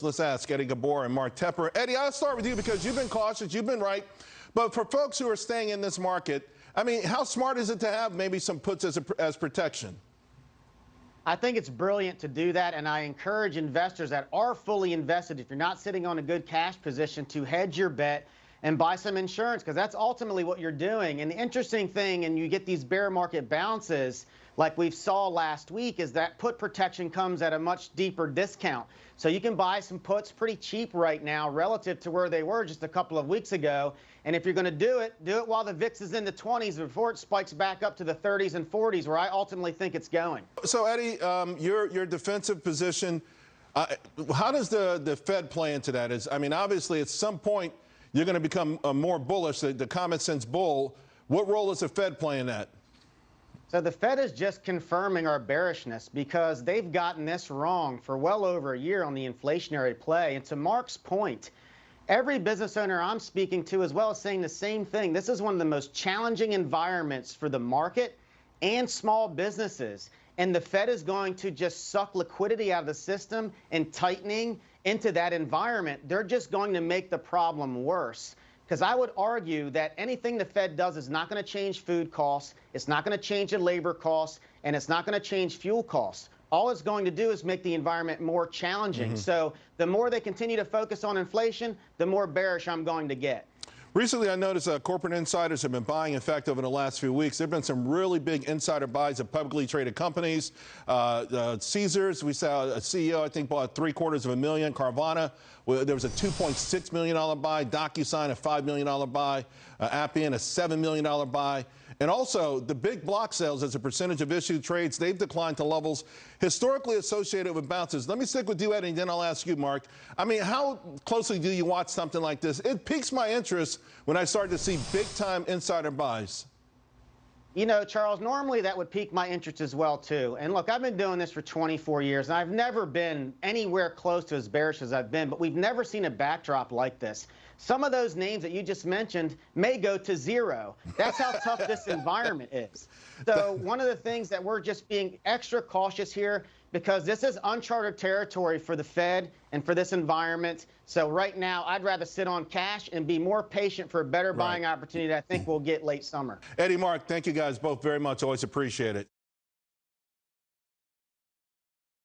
Let's ask Eddie Ghabour and Mark Tepper. Eddie, I'll start with you because you've been cautious, you've been right. But for folks who are staying in this market, I mean, how smart is it to have maybe some puts as protection? I think it's brilliant to do that, and I encourage investors that are fully invested, if you're not sitting on a good cash position, to hedge your bet and buy some insurance, because that's ultimately what you're doing. And the interesting thing, and you get these bear market bounces like we saw last week, is that put protection comes at a much deeper discount. So you can buy some puts pretty cheap right now relative to where they were just a couple of weeks ago. And if you're going to do it while the VIX is in the 20s before it spikes back up to the 30s and 40s, where I ultimately think it's going. So, Eddie, your defensive position, how does the Fed play into that? I mean, obviously, at some point, you're going to become more bullish, the common sense bull. What role is the Fed playing in that? So the Fed is just confirming our bearishness because they've gotten this wrong for well over a year on the inflationary play. And to Mark's point, every business owner I'm speaking to as well is saying the same thing. This is one of the most challenging environments for the market and small businesses. And the Fed is going to just suck liquidity out of the system and tightening into that environment. They're just going to make the problem worse. Because I would argue that anything the Fed does is not going to change food costs, it's not going to change the labor costs, and it's not going to change fuel costs. All it's going to do is make the environment more challenging. So the more they continue to focus on inflation, the more bearish I'm going to get. Recently, I noticed corporate insiders have been buying. In fact, over the last few weeks, there have been some really big insider buys of publicly traded companies. Caesars, we saw a CEO, I think, bought $750,000. Carvana, there was a $2.6 million buy. DocuSign, a $5 million buy. Appian, a $7 million buy. And also, the big block sales as a percentage of issued trades, they've declined to levels historically associated with bounces. Let me stick with you, Eddie, and then I'll ask you, Mark. I mean, how closely do you watch something like this? It piques my interest when I start to see big-time insider buys. You know, Charles, normally that would pique my interest as well, too. And look, I've been doing this for 24 years, and I've never been anywhere close to as bearish as I've been, but we've never seen a backdrop like this. Some of those names that you just mentioned may go to zero. That's how tough this environment is. So one of the things that we're just being extra cautious here, because this is uncharted territory for the Fed and for this environment. So right now, I'd rather sit on cash and be more patient for a better buying opportunity that I think we'll get late summer. Eddie, Mark, thank you guys both very much. Always appreciate it.